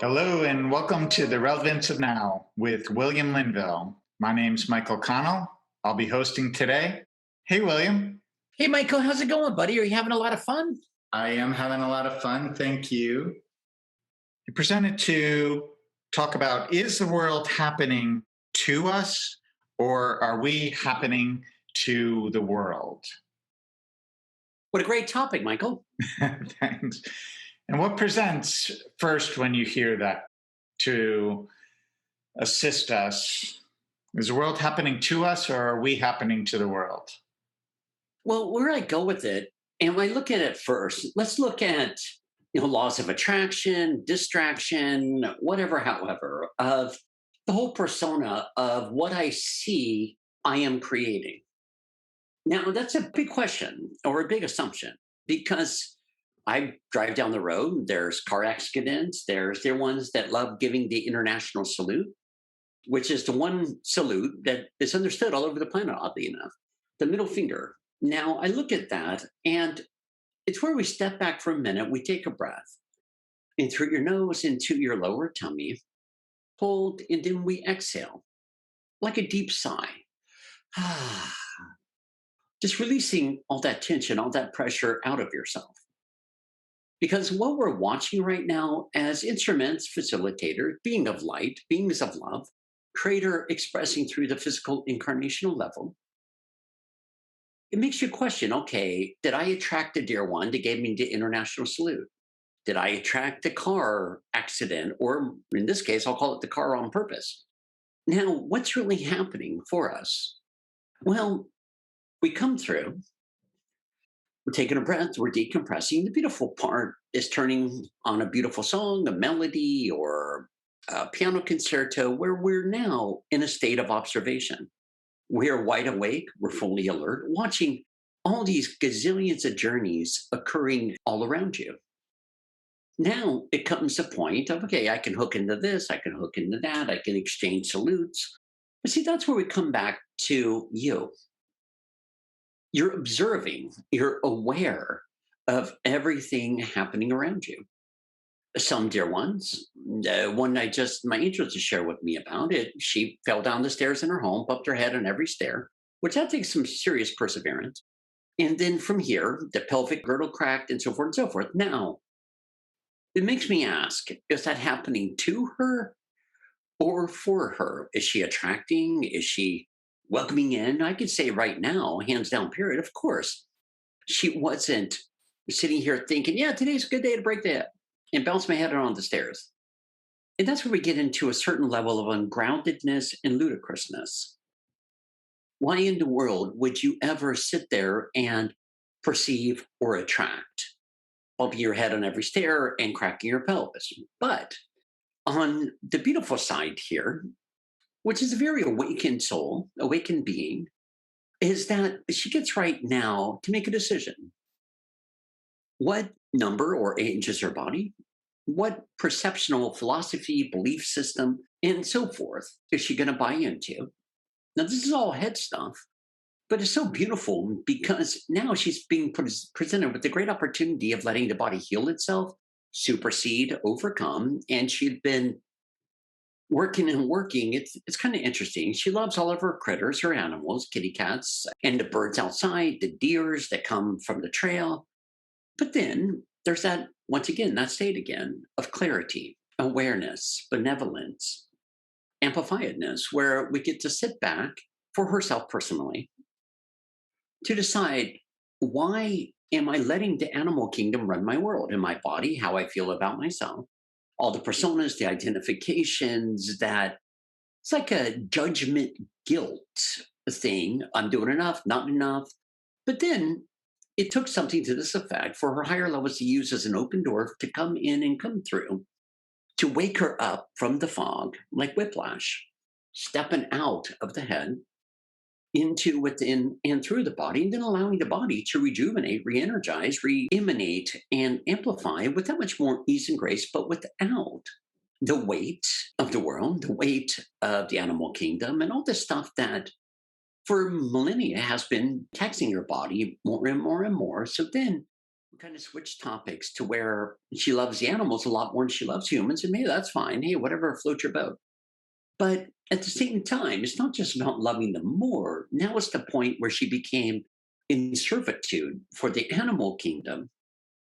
Hello, and welcome to The Relevance of Now with William Linville. My name's Michael Connell. I'll be hosting today. Hey, William. Hey, Michael, how's it going, buddy? Are you having a lot of fun? I am having a lot of fun. Thank you. You presented to talk about, is the world happening to us, or are we happening to the world? What a great topic, Michael. Thanks. And what presents first when you hear that to assist us? Is the world happening to us, or are we happening to the world? Well, where I go with it, and when I look at it first, let's look at laws of attraction, distraction, whatever, however, of the whole persona of what I see I am creating. Now, that's a big question or a big assumption because I drive down the road, there's car accidents, there's the ones that love giving the international salute, which is the one salute that is understood all over the planet, oddly enough, the middle finger. Now, I look at that, and it's where we step back for a minute, we take a breath, and through your nose into your lower tummy, hold, and then we exhale, like a deep sigh. Just releasing all that tension, all that pressure out of yourself. Because what we're watching right now as instruments, facilitators, being of light, beings of love, creator expressing through the physical incarnational level, it makes you question, okay, did I attract the dear one that gave me the international salute? Did I attract the car accident? Or in this case, I'll call it the car on purpose. Now, what's really happening for us? Well, we come through, we're taking a breath, we're decompressing. The beautiful part is turning on a beautiful song, a melody, or a piano concerto where we're now in a state of observation. We're wide awake, we're fully alert, watching all these gazillions of journeys occurring all around you. Now it comes a point of, okay, I can hook into this, I can hook into that, I can exchange salutes. But see, that's where we come back to you. You're observing, you're aware of everything happening around you. Some dear ones, one my interest to share with me about it, she fell down the stairs in her home, bumped her head on every stair, which that takes some serious perseverance. And then from here, the pelvic girdle cracked and so forth and so forth. Now, it makes me ask, is that happening to her or for her? Is she attracting? Is she welcoming in? I could say right now, hands down, period, of course, she wasn't sitting here thinking, yeah, today's a good day to break the hip and bounce my head around the stairs. And that's where we get into a certain level of ungroundedness and ludicrousness. Why in the world would you ever sit there and perceive or attract, bumping your head on every stair and cracking your pelvis? But on the beautiful side here, which is a very awakened soul, awakened being, is that she gets right now to make a decision. What number or age is her body? What perceptional philosophy, belief system, and so forth is she going to buy into? Now, this is all head stuff, but it's so beautiful because now she's being presented with the great opportunity of letting the body heal itself, supersede, overcome, and she'd been working and working. It's kind of interesting. She loves all of her critters, her animals, kitty cats, and the birds outside, the deers that come from the trail. But then there's that, once again, that state again of clarity, awareness, benevolence, amplifiedness, where we get to sit back for herself personally to decide, why am I letting the animal kingdom run my world and my body, how I feel about myself? All the personas, the identifications, that it's like a judgment guilt thing. I'm doing enough, not enough. But then it took something to this effect for her higher levels to use as an open door to come in and come through, to wake her up from the fog like whiplash, stepping out of the head into within and through the body, and then allowing the body to rejuvenate, re-energize, re-emanate, and amplify with that much more ease and grace, but without the weight of the world, the weight of the animal kingdom, and all this stuff that for millennia has been taxing your body more and more and more. So then kind of switch topics to where she loves the animals a lot more than she loves humans. And maybe that's fine. Hey, whatever floats your boat. But at the same time, it's not just about loving them more. Now it's the point where she became in servitude for the animal kingdom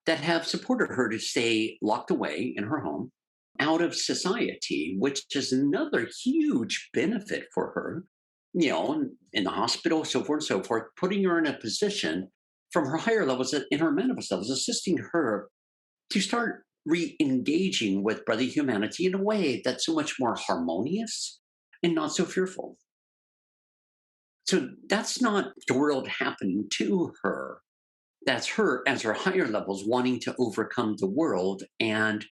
that have supported her to stay locked away in her home, out of society, which is another huge benefit for her, in the hospital, so forth and so forth, putting her in a position from her higher levels in her manifest levels, assisting her to start re-engaging with brother humanity in a way that's so much more harmonious and not so fearful. So that's not the world happening to her. That's her as her higher levels wanting to overcome the world and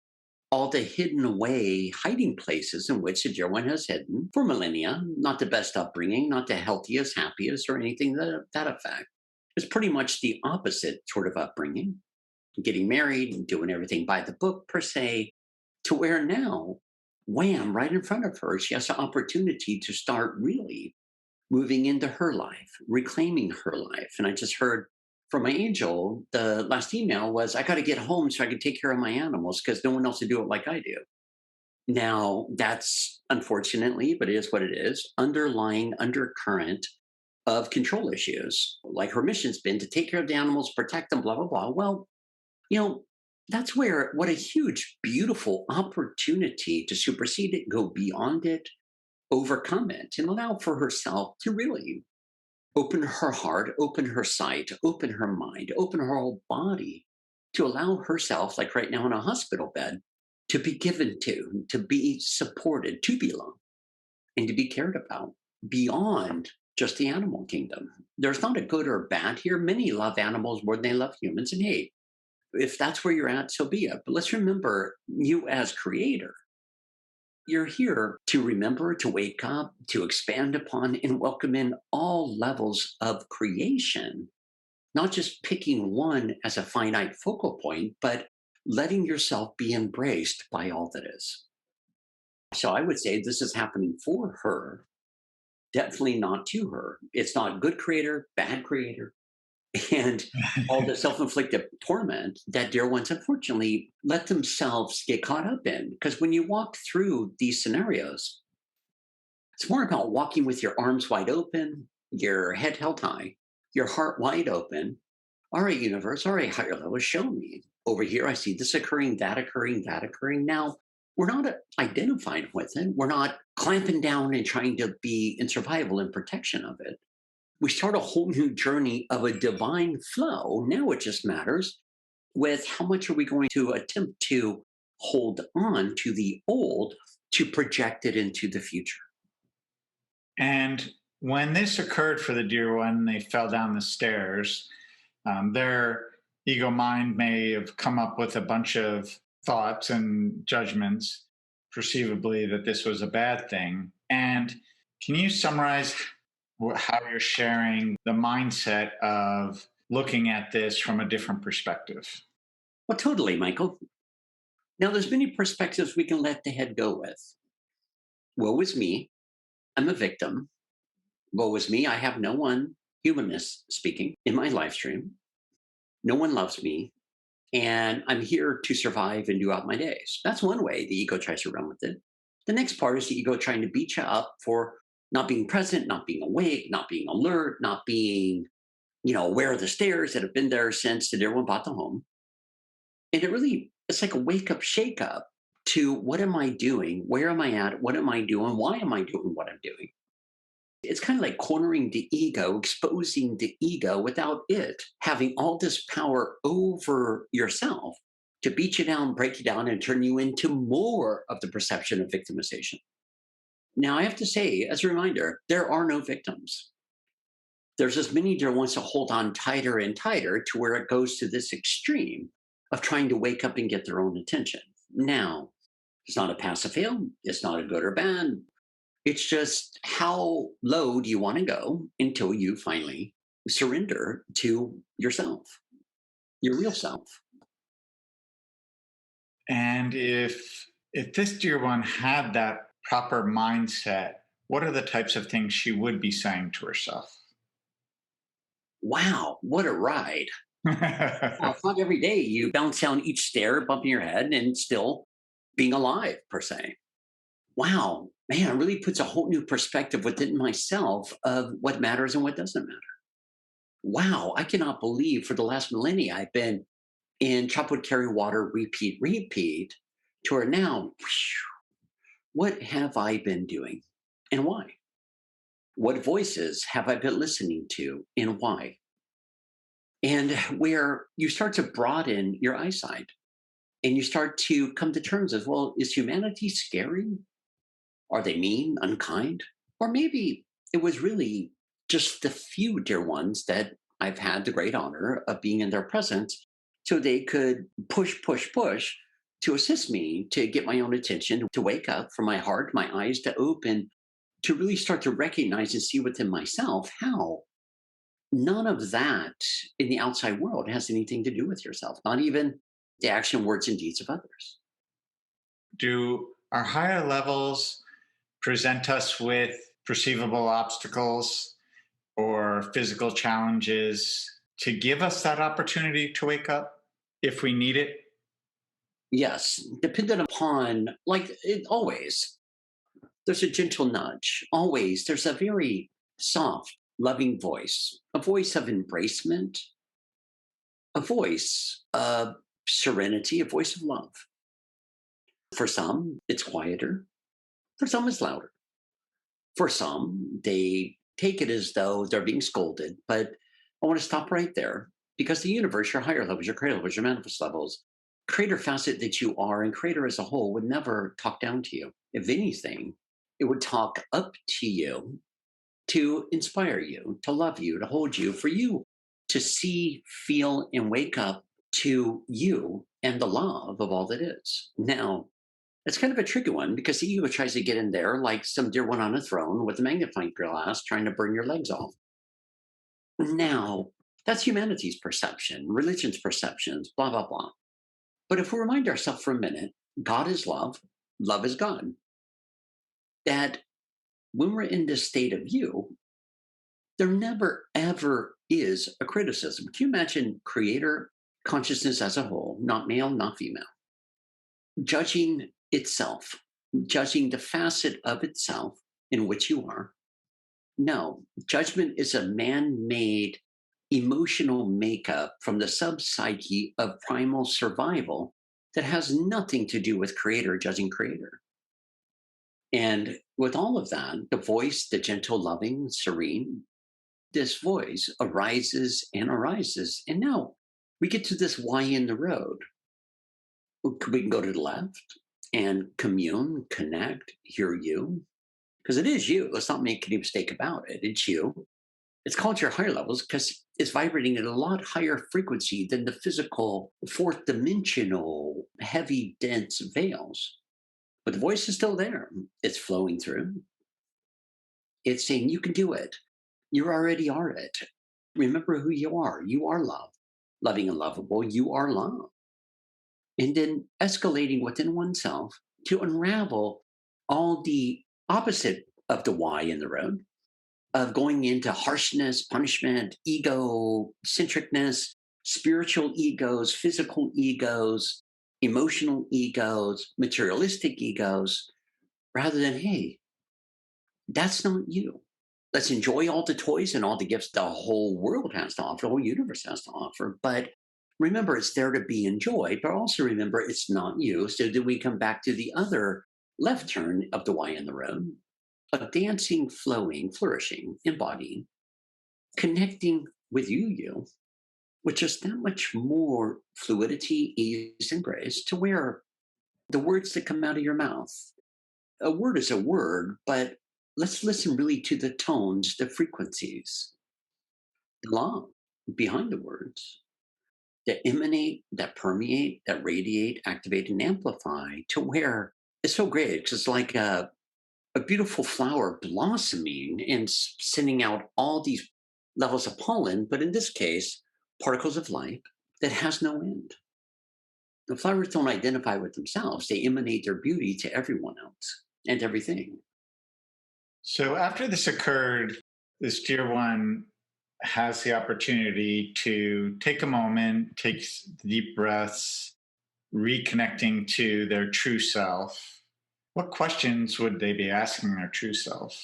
all the hidden away hiding places in which the dear one has hidden for millennia. Not the best upbringing, not the healthiest, happiest, or anything that effect. It's pretty much the opposite sort of upbringing, getting married and doing everything by the book per se, to where now, wham, right in front of her, she has the opportunity to start really moving into her life, reclaiming her life. And I just heard from my angel, the last email was, I got to get home so I can take care of my animals because no one else will do it like I do. Now, that's unfortunately, but it is what it is, underlying undercurrent of control issues. Like her mission's been to take care of the animals, protect them, blah, blah, blah. Well, you know, that's where what a huge, beautiful opportunity to supersede it, go beyond it, overcome it, and allow for herself to really open her heart, open her sight, open her mind, open her whole body to allow herself, like right now in a hospital bed, to be given to be supported, to belong, and to be cared about beyond just the animal kingdom. There's not a good or bad here. Many love animals more than they love humans. And hey, if that's where you're at, so be it. But let's remember you as creator. You're here to remember, to wake up, to expand upon, and welcome in all levels of creation, not just picking one as a finite focal point, but letting yourself be embraced by all that is. So I would say this is happening for her, definitely not to her. It's not good creator, bad creator, and all the self-inflicted torment that dear ones unfortunately let themselves get caught up in. Because when you walk through these scenarios, it's more about walking with your arms wide open, your head held high, your heart wide open. All right, universe, all right, higher level, show me. Over here, I see this occurring, that occurring, that occurring. Now, we're not identified with it. We're not clamping down and trying to be in survival and protection of it. We start a whole new journey of a divine flow. Now it just matters with how much are we going to attempt to hold on to the old to project it into the future. And when this occurred for the dear one, they fell down the stairs. Their ego mind may have come up with a bunch of thoughts and judgments, perceivably, that this was a bad thing. And can you summarize how you're sharing the mindset of looking at this from a different perspective? Well, totally, Michael. Now, there's many perspectives we can let the head go with. Woe is me. I'm a victim. Woe is me. I have no one, humanness speaking, in my live stream. No one loves me. And I'm here to survive and do out my days. That's one way the ego tries to run with it. The next part is the ego trying to beat you up for not being present, not being awake, not being alert, not being, aware of the stairs that have been there since the dear one bought the home. And it's like a wake up, shake up to what am I doing? Where am I at? What am I doing? Why am I doing what I'm doing? It's kind of like cornering the ego, exposing the ego without it having all this power over yourself to beat you down, break you down, and turn you into more of the perception of victimization. Now, I have to say, as a reminder, there are no victims. There's as many dear wants to hold on tighter and tighter to where it goes to this extreme of trying to wake up and get their own attention. Now, it's not a pass or fail. It's not a good or bad. It's just how low do you want to go until you finally surrender to yourself, your real self. And if this dear one had that proper mindset, what are the types of things she would be saying to herself? Wow, what a ride. Now, it's not every day you bounce down each stair, bumping your head, and still being alive, per se. Wow, man, it really puts a whole new perspective within myself of what matters and what doesn't matter. Wow, I cannot believe for the last millennia I've been in chop wood, carry water, repeat, repeat, to where now, what have I been doing and why? What voices have I been listening to and why? And where you start to broaden your eyesight and you start to come to terms with, well, is humanity scary? Are they mean, unkind? Or maybe it was really just the few dear ones that I've had the great honor of being in their presence so they could push, push, push to assist me to get my own attention, to wake up, for my heart, my eyes to open, to really start to recognize and see within myself how none of that in the outside world has anything to do with yourself, not even the action, words, and deeds of others. Do our higher levels present us with perceivable obstacles or physical challenges to give us that opportunity to wake up if we need it? Yes, dependent upon, like it, always, there's a gentle nudge. Always, there's a very soft, loving voice, a voice of embracement, a voice of serenity, a voice of love. For some, it's quieter. For some, it's louder. For some, they take it as though they're being scolded. But I want to stop right there because the universe, your higher levels, your creator levels, your manifest levels, creator facet that you are, and creator as a whole would never talk down to you. If anything, it would talk up to you to inspire you, to love you, to hold you, for you to see, feel, and wake up to you and the love of all that is. Now, it's kind of a tricky one because the ego tries to get in there like some dear one on a throne with a magnifying glass trying to burn your legs off. Now, that's humanity's perception, religion's perceptions, blah, blah, blah. But if we remind ourselves for a minute, God is love, love is God, that when we're in this state of you, there never ever is a criticism. Can you imagine creator consciousness as a whole, not male, not female, judging itself, judging the facet of itself in which you are? No, judgment is a man made emotional makeup from the subpsyche of primal survival that has nothing to do with creator judging creator. And with all of that, the voice, the gentle, loving, serene, this voice arises and arises. And now we get to this why in the road. We can go to the left and commune, connect, hear you, because it is you. Let's not make any mistake about it. It's you. It's called your higher levels because it's vibrating at a lot higher frequency than the physical fourth dimensional, heavy, dense veils. But the voice is still there. It's flowing through. It's saying, you can do it. You already are it. Remember who you are. You are love. Loving and lovable, you are love. And then escalating within oneself to unravel all the opposite of the why in the road, of going into harshness, punishment, ego centricness, spiritual egos, physical egos, emotional egos, materialistic egos, rather than, hey, that's not you. Let's enjoy all the toys and all the gifts the whole world has to offer, the whole universe has to offer. But remember, it's there to be enjoyed, but also remember it's not you. So then we come back to the other left turn of the Y in the road, of dancing, flowing, flourishing, embodying, connecting with you, with just that much more fluidity, ease, and grace to where the words that come out of your mouth, a word is a word, but let's listen really to the tones, the frequencies, the love behind the words that emanate, that permeate, that radiate, activate, and amplify to where it's so great because it's like a beautiful flower blossoming and sending out all these levels of pollen, but in this case, particles of light that has no end. The flowers don't identify with themselves, they emanate their beauty to everyone else and everything. So after this occurred, this dear one has the opportunity to take a moment, take deep breaths, reconnecting to their true self, what questions would they be asking their true self?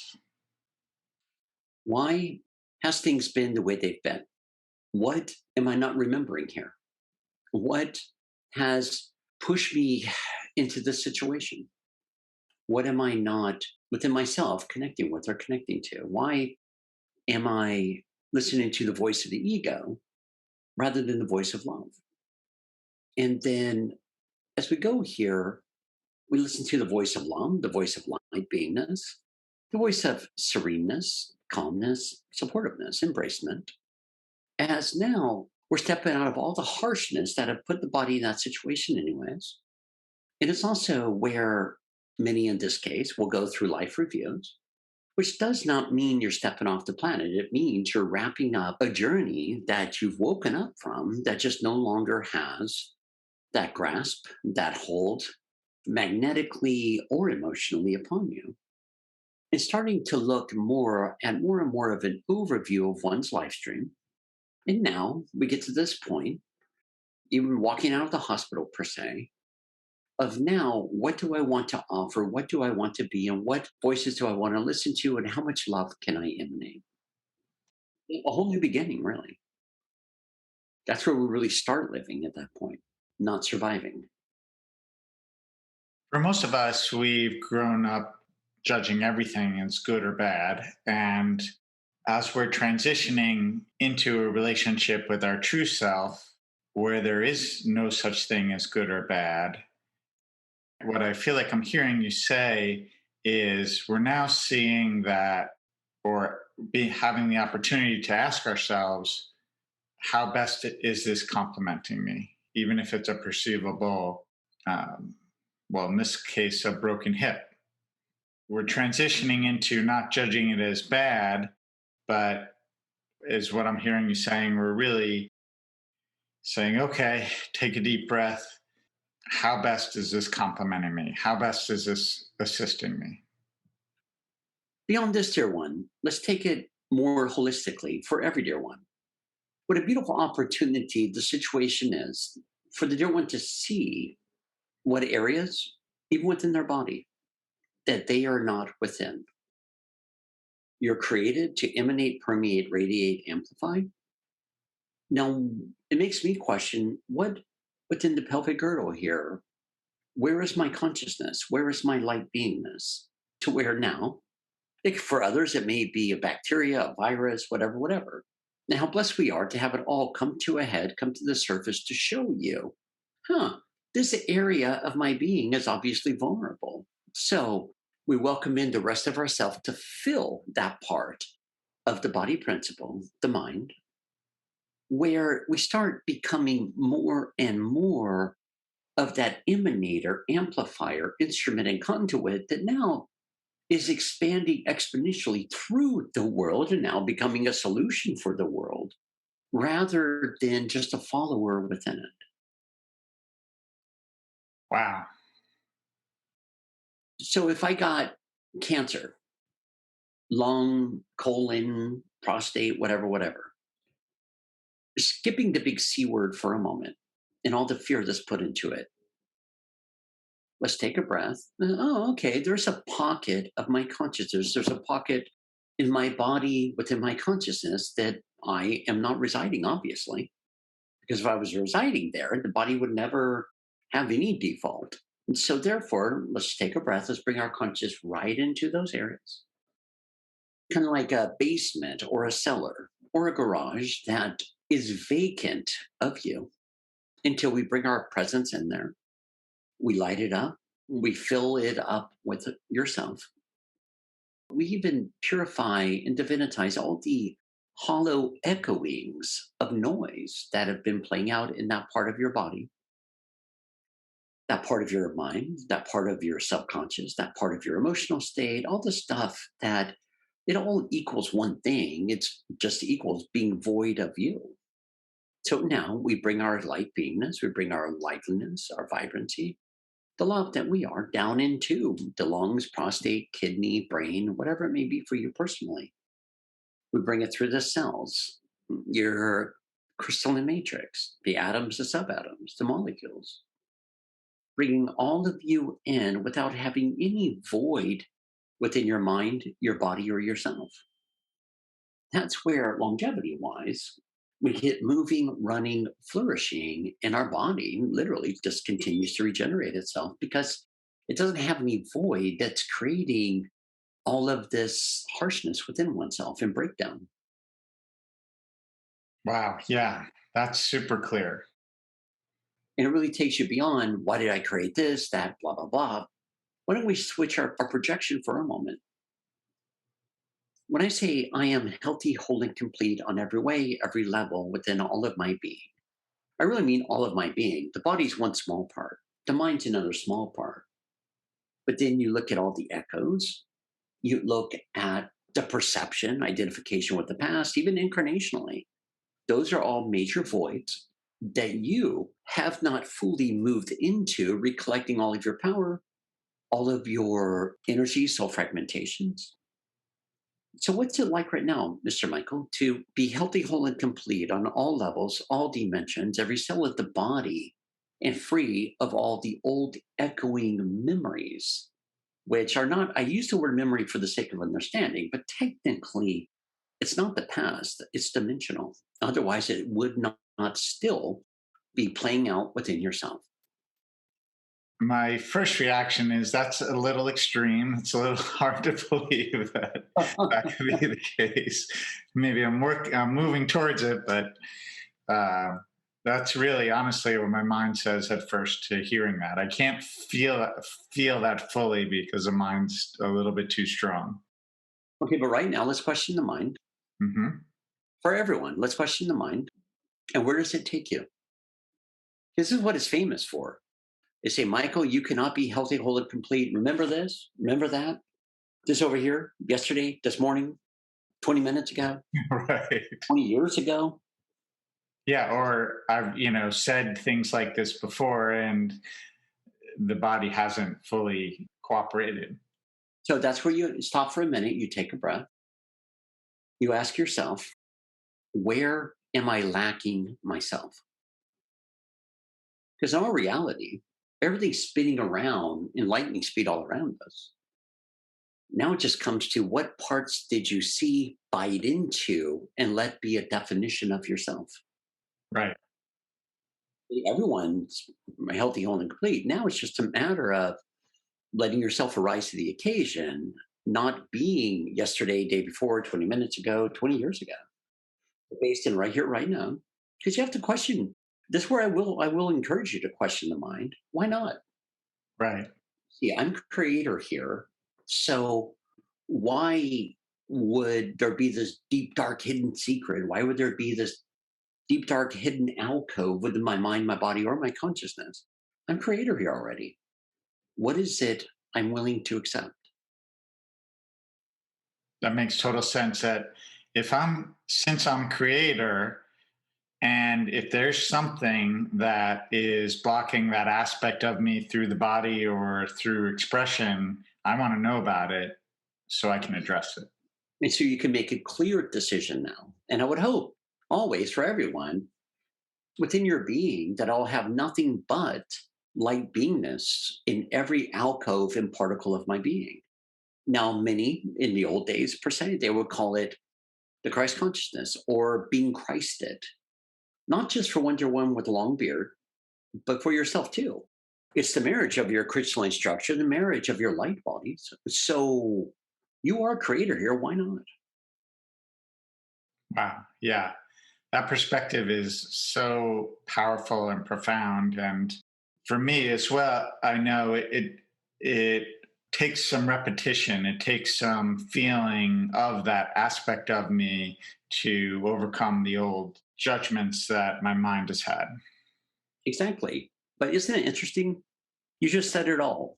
Why has things been the way they've been? What am I not remembering here? What has pushed me into this situation? What am I not within myself connecting with or connecting to? Why am I listening to the voice of the ego rather than the voice of love? And then as we go here, we listen to the voice of love, the voice of light beingness, the voice of sereneness, calmness, supportiveness, embracement. As now we're stepping out of all the harshness that have put the body in that situation, anyways. And it's also where many in this case will go through life reviews, which does not mean you're stepping off the planet. It means you're wrapping up a journey that you've woken up from that just no longer has that grasp, that hold, magnetically or emotionally upon you. And starting to look more at more and more of an overview of one's life stream. And now we get to this point, even walking out of the hospital per se, of now, what do I want to offer? What do I want to be? And what voices do I want to listen to? And how much love can I emanate? A whole new beginning, really. That's where we really start living at that point, not surviving. For most of us, we've grown up judging everything as good or bad. And as we're transitioning into a relationship with our true self, where there is no such thing as good or bad, what I feel like I'm hearing you say is we're now seeing that, or having the opportunity to ask ourselves, how best is this complementing me? Even if it's a perceivable, um, well, in this case, a broken hip. We're transitioning into not judging it as bad, but is what I'm hearing you saying. We're really saying, okay, take a deep breath. How best is this complementing me? How best is this assisting me? Beyond this, dear one, let's take it more holistically for every dear one. What a beautiful opportunity the situation is for the dear one to see what areas, even within their body, that they are not within. You're created to emanate, permeate, radiate, amplify. Now, it makes me question what within the pelvic girdle here, where is my consciousness? Where is my light beingness? To where now, like for others, it may be a bacteria, a virus, whatever, whatever. Now, how blessed we are to have it all come to a head, come to the surface to show you, this area of my being is obviously vulnerable. So we welcome in the rest of ourself to fill that part of the body principle, the mind, where we start becoming more and more of that emanator, amplifier, instrument, and conduit that now is expanding exponentially through the world and now becoming a solution for the world rather than just a follower within it. Wow. So if I got cancer, lung, colon, prostate, whatever, whatever, skipping the big C word for a moment and all the fear that's put into it, let's take a breath. Oh, okay. There's a pocket of my consciousness. There's a pocket in my body within my consciousness that I am not residing, obviously. Because if I was residing there, the body would never have any default. And so, therefore, let's take a breath. Let's bring our conscious right into those areas. Kind of like a basement or a cellar or a garage that is vacant of you until we bring our presence in there. We light it up, we fill it up with yourself. We even purify and divinitize all the hollow echoings of noise that have been playing out in that part of your body, that part of your mind, that part of your subconscious, that part of your emotional state, all the stuff that it all equals one thing. It's just equals being void of you. So now we bring our light beingness, we bring our liveliness, our vibrancy, the love that we are down into the lungs, prostate, kidney, brain, whatever it may be for you personally. We bring it through the cells, your crystalline matrix, the atoms, the subatoms, the molecules, bringing all of you in without having any void within your mind, your body, or yourself. That's where, longevity wise, we get moving, running, flourishing, and our body literally just continues to regenerate itself because it doesn't have any void that's creating all of this harshness within oneself and breakdown. Wow. Yeah. That's super clear. And it really takes you beyond why did I create this, that, blah, blah, blah. Why don't we switch our projection for a moment? When I say I am healthy, whole, and complete on every way, every level within all of my being, I really mean all of my being. The body's one small part, the mind's another small part. But then you look at all the echoes, you look at the perception, identification with the past, even incarnationally. Those are all major voids that you have not fully moved into, recollecting all of your power, all of your energy, soul fragmentations. So, what's it like right now, Mr. Michael, to be healthy, whole, and complete on all levels, all dimensions, every cell of the body, and free of all the old echoing memories, which are not, I use the word memory for the sake of understanding, but technically, it's not the past, it's dimensional. Otherwise, it would not still be playing out within yourself. My first reaction is that's a little extreme. It's a little hard to believe that that could be the case. Maybe I'm moving towards it, but uh, that's really honestly what my mind says at first to hearing that. I can't feel that fully because the mind's a little bit too strong. Okay, but right now, let's question the mind. Hmm. For everyone, let's question the mind. And where does it take you? This is what it's famous for. They say, Michael, you cannot be healthy, whole, and complete. Remember this, remember that, this over here, yesterday, this morning, 20 minutes ago, Right. 20 years ago. Yeah, or I've said things like this before, and the body hasn't fully cooperated. So that's where you stop for a minute, you take a breath, you ask yourself, where am I lacking myself? Because in our reality, everything's spinning around in lightning speed all around us. Now it just comes to what parts did you see, bite into, and let be a definition of yourself? Right. Everyone's healthy, whole, and complete. Now it's just a matter of letting yourself arise to the occasion, not being yesterday, day before, 20 minutes ago, 20 years ago, based in right here, right now. Because you have to question. This is where I will encourage you to question the mind. Why not? Right. See, I'm creator here. So why would there be this deep, dark, hidden secret? Why would there be this deep, dark, hidden alcove within my mind, my body, or my consciousness? I'm creator here already. What is it I'm willing to accept? That makes total sense. That if since I'm creator, and if there's something that is blocking that aspect of me through the body or through expression, I want to know about it so I can address it. And so you can make a clear decision now. And I would hope always for everyone within your being that I'll have nothing but light beingness in every alcove and particle of my being. Now, many in the old days, per se, they would call it the Christ consciousness or being Christed, not just for Wonder Woman with a long beard, but for yourself too. It's the marriage of your crystalline structure, the marriage of your light bodies. So you are a creator here. Why not? Wow. Yeah. That perspective is so powerful and profound. And for me as well, I know it takes some repetition. It takes some feeling of that aspect of me to overcome the old judgments that my mind has had. Exactly. But isn't it interesting? You just said it all.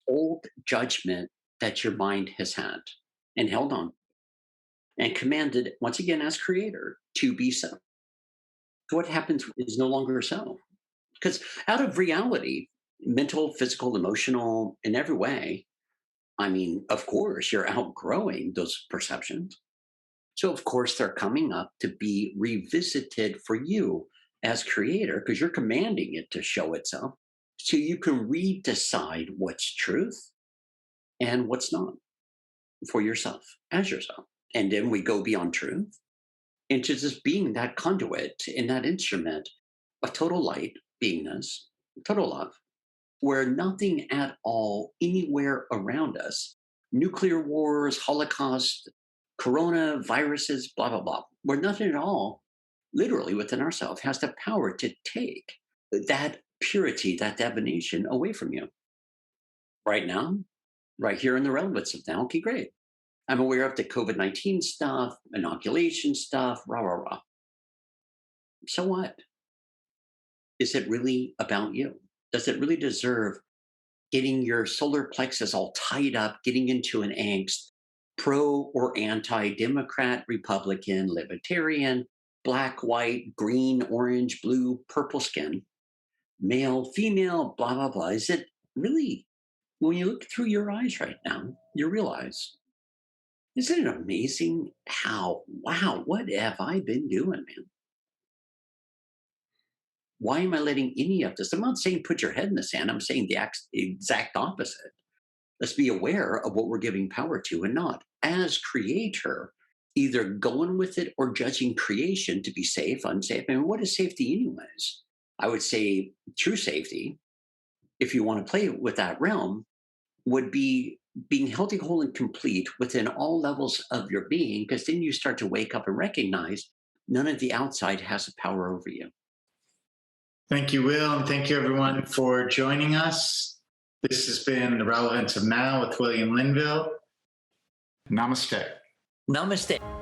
Old judgment that your mind has had and held on and commanded, once again, as creator, to be so. So what happens is no longer so. Because out of reality, mental, physical, emotional, in every way, I mean, of course, you're outgrowing those perceptions. So, of course, they're coming up to be revisited for you as creator because you're commanding it to show itself. So you can redecide what's truth and what's not for yourself as yourself. And then we go beyond truth into just being that conduit in that instrument of total light, beingness, total love, where nothing at all anywhere around us, nuclear wars, Holocaust, corona, viruses, blah, blah, blah, where nothing at all, literally within ourselves, has the power to take that purity, that divination away from you. Right now, right here in the relevance of now, okay, great. I'm aware of the COVID 19 stuff, inoculation stuff, rah, rah, rah. So what? Is it really about you? Does it really deserve getting your solar plexus all tied up, getting into an angst, pro or anti Democrat, Republican, libertarian, black, white, green, orange, blue, purple skin, male, female, blah, blah, blah? Is it really, when you look through your eyes right now, you realize, isn't it amazing how, wow, what have I been doing, man? Why am I letting any of this? I'm not saying put your head in the sand. I'm saying the exact opposite. Let's be aware of what we're giving power to and not. As creator, either going with it or judging creation to be safe, unsafe. I mean, what is safety, anyways? I would say true safety, if you want to play with that realm, would be being healthy, whole, and complete within all levels of your being, because then you start to wake up and recognize none of the outside has a power over you. Thank you, Will, and thank you, everyone, for joining us. This has been The Relevance of Now with William Linville. Namaste. Namaste.